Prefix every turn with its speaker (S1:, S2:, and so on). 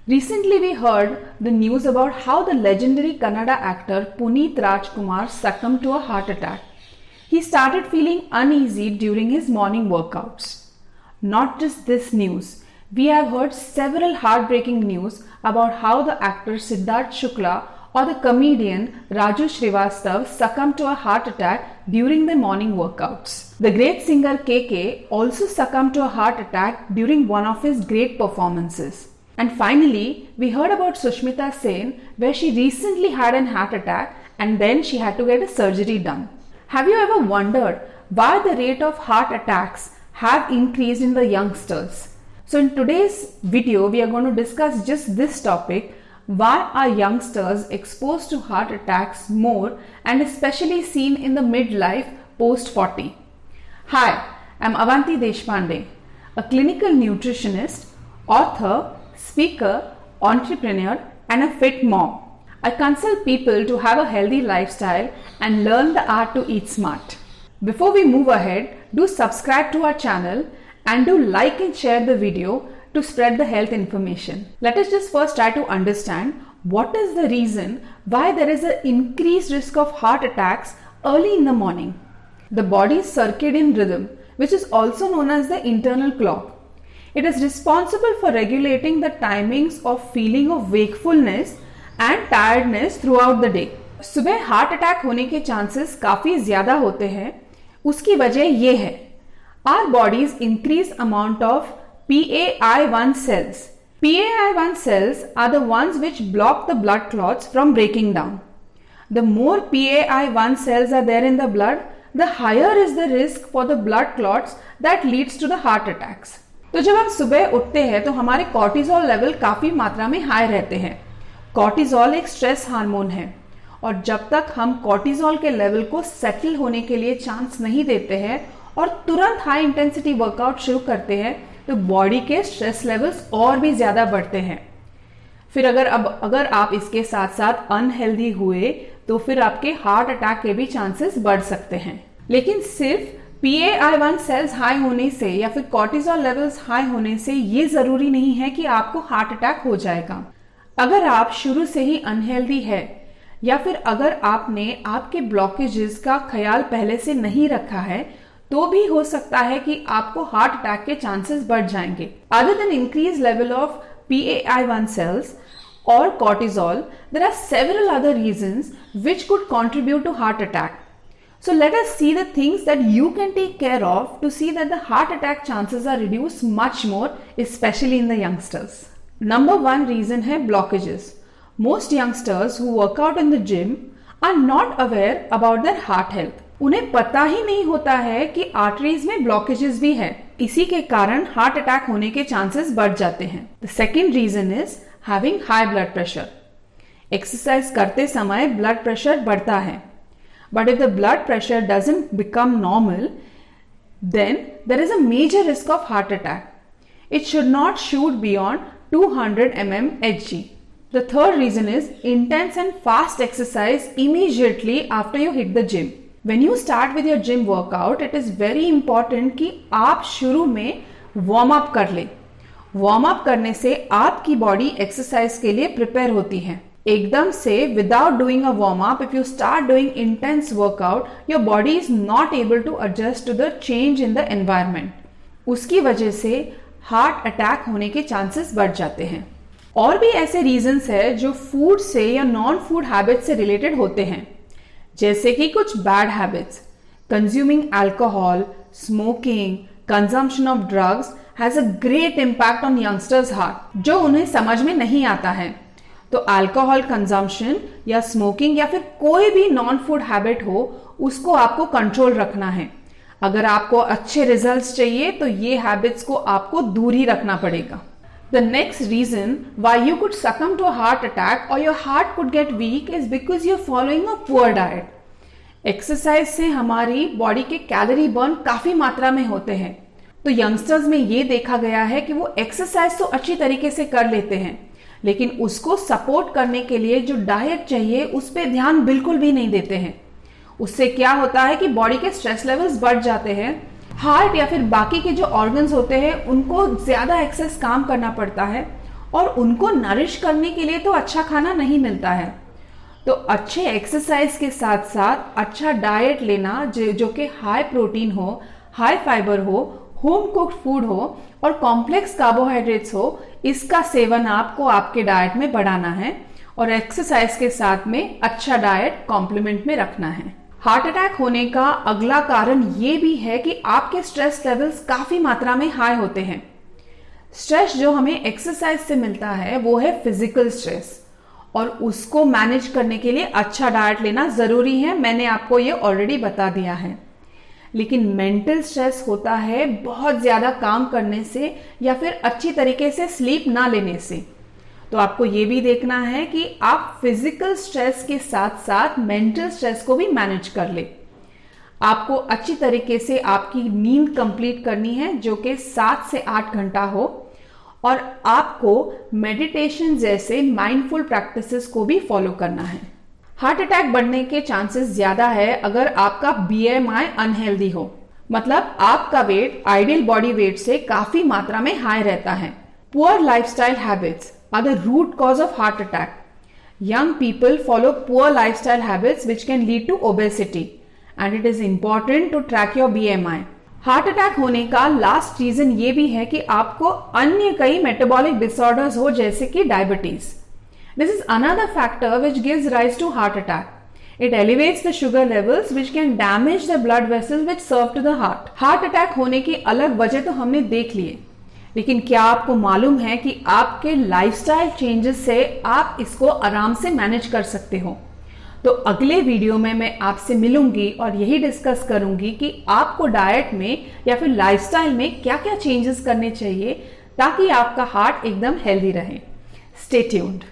S1: Recently, we heard the news about how the legendary Kannada actor Puneet Rajkumar succumbed to a heart attack. He started feeling uneasy during his morning workouts. Not just this news, we have heard several heartbreaking news about how the actor Siddharth Shukla or the comedian Raju Srivastav succumbed to a heart attack during their morning workouts. The great singer KK also succumbed to a heart attack during one of his great performances. And finally, we heard about Sushmita Sen, where she recently had an heart attack and then she had to get a surgery done. Have you ever wondered why the rate of heart attacks have increased in the youngsters? So in today's video, we are going to discuss just this topic: why are youngsters exposed to heart attacks more and especially seen in the midlife post 40? Hi, I'm Avanti Deshpande, a clinical nutritionist, author, speaker, entrepreneur, and a fit mom. I consult people to have a healthy lifestyle and learn the art to eat smart. Before we move ahead, do subscribe to our channel and do like and share the video to spread the health information. Let us just first try to understand what is the reason why there is an increased risk of heart attacks early in the morning. The body's circadian rhythm, which is also known as the internal clock, it is responsible for regulating the timings of feeling of wakefulness and tiredness throughout the day. सुबह heart attack होने के chances काफी ज्यादा होते हैं. उसकी वजह ये है, our bodies increase amount of PAI1 cells. PAI1 cells are the ones which block the blood clots from breaking down. The more PAI1 cells are there in the blood, the higher is the risk for the blood clots that leads to the heart attacks. तो जब हम सुबह उठते हैं तो हमारे cortisol level काफी मात्रा में हाई रहते हैं. कॉर्टिजोल एक स्ट्रेस हार्मोन है और जब तक हम कॉर्टिजोल के लेवल को सेटल होने के लिए चांस नहीं देते हैं और तुरंत हाई इंटेंसिटी वर्कआउट शुरू करते हैं तो बॉडी के स्ट्रेस लेवल्स और भी ज्यादा बढ़ते हैं. फिर अगर आप इसके साथ साथ अनहेल्दी हुए तो फिर आपके हार्ट अटैक के भी चांसेस बढ़ सकते हैं. लेकिन सिर्फ PAI1 सेल्स हाई होने से या फिर कॉर्टिजोल लेवल्स हाई होने से ये जरूरी नहीं है कि आपको हार्ट अटैक हो जाएगा. अगर आप शुरू से ही अनहेल्दी है या फिर अगर आपने आपके ब्लॉकेजेस का ख्याल पहले से नहीं रखा है तो भी हो सकता है कि आपको हार्ट अटैक के चांसेस बढ़ जाएंगे. Other than increase level of PAI1 cells or cortisol, there are several other reasons which could contribute to heart attack. So let us see the things that you can take care of to see that the heart attack chances are reduced much more, especially in the youngsters. Number one reason है blockages. Most youngsters who work out in the gym are not aware about their heart health. उन्हें पता ही नहीं होता है कि arteries में blockages भी है. इसी के कारण हार्ट अटैक होने के चांसेस बढ़ जाते हैं. The second reason is having high blood pressure. Exercise करते समय ब्लड प्रेशर बढ़ता है. But if the blood pressure doesn't become normal, then there is a major risk of heart attack. It should not shoot beyond 200 mmHg. The third reason is intense and fast exercise immediately after you hit the gym. When you start with your gym workout, it is very important कि आप शुरू में warm up कर ले. Warm up करने से आपकी body exercise के लिए प्रिपेयर होती है. एकदम से without doing a warm up, if you start doing intense workout, your body is not able to adjust to the change in the environment. उसकी वजह से हार्ट अटैक होने के चांसेस बढ़ जाते हैं. और भी ऐसे रीजंस है जो फूड से या नॉन फूड हैबिट से रिलेटेड होते हैं, जैसे कि कुछ bad habits. Consuming alcohol, smoking, consumption of drugs has a great impact on youngsters heart, जो उन्हें समझ में नहीं आता है. तो अल्कोहल कंजम्पशन या स्मोकिंग या फिर कोई भी नॉन फूड हैबिट हो, उसको आपको कंट्रोल रखना है. अगर आपको अच्छे रिजल्ट्स चाहिए तो ये हैबिट्स को आपको दूर ही रखना पड़ेगा. The next reason why you could succumb to a heart attack or your heart could get weak is because you're following a poor diet. Exercise से हमारी बॉडी के कैलोरी बर्न काफी मात्रा में होते हैं. तो यंगस्टर्स में ये देखा गया है कि वो एक्सरसाइज तो अच्छी तरीके से कर लेते हैं, लेकिन उसको सपोर्ट करने के लिए जो डाइट चाहिए उस पर ध्यान बिल्कुल भी नहीं देते हैं. उससे क्या होता है कि बॉडी के स्ट्रेस लेवल्स बढ़ जाते हैं. हार्ट या फिर बाकी के जो ऑर्गन्स होते हैं उनको ज्यादा एक्सेस काम करना पड़ता है और उनको नरिश करने के लिए तो अच्छा खाना नहीं मिलता है। तो अच्छे एक्सरसाइज के साथ साथ अच्छा डाइट लेना जो कि हाई प्रोटीन हो, हाई फाइबर हो, होम कुक्ड फूड हो और कॉम्प्लेक्स कार्बोहाइड्रेट्स हो, इसका सेवन आपको आपके डाइट में बढ़ाना है और एक्सरसाइज के साथ में अच्छा डाइट कॉम्प्लीमेंट में रखना है। हार्ट अटैक होने का अगला कारण ये भी है कि आपके स्ट्रेस लेवल्स काफी मात्रा में हाई होते हैं। स्ट्रेस जो हमें एक्सरसाइज से मिलता है वो है फिजिकल स्ट्रेस, और उसको मैनेज करने के लिए अच्छा डाइट लेना जरूरी है। मैंने आपको ये ऑलरेडी बता दिया है। लेकिन मेंटल स्ट्रेस होता है बहुत ज्यादा काम करने से या फिर अच्छी तरीके से स्लीप ना लेने से। तो आपको ये भी देखना है कि आप फिजिकल स्ट्रेस के साथ साथ मेंटल स्ट्रेस को भी मैनेज कर ले। आपको अच्छी तरीके से आपकी नींद कंप्लीट करनी है जो कि 7 से 8 घंटा हो, और आपको मेडिटेशन जैसे माइंडफुल प्रैक्टिसेस को भी फॉलो करना है। हार्ट अटैक बढ़ने के चांसेस ज्यादा है अगर आपका BMI अनहेल्दी हो, मतलब आपका वेट आइडियल बॉडी वेट से काफी मात्रा में हाई रहता है। Poor lifestyle habits are the root cause of heart attack. Young people follow poor lifestyle habits which can lead to obesity, and it is important to track your BMI. Heart attack होने का last reason ये भी है कि आपको अन्य कई metabolic disorders हो जैसे कि diabetes. This is another factor which gives rise to heart attack. It elevates the sugar levels which can damage the blood vessels which serve to the heart. Heart attack होने की अलग वजह तो हमने देख लिए, लेकिन क्या आपको मालूम है कि आपके लाइफस्टाइल चेंजेस से आप इसको आराम से मैनेज कर सकते हो? तो अगले वीडियो में मैं आपसे मिलूंगी और यही डिस्कस करूंगी कि आपको डाइट में या फिर लाइफस्टाइल में क्या क्या चेंजेस करने चाहिए ताकि आपका हार्ट एकदम हेल्दी रहे। Stay tuned.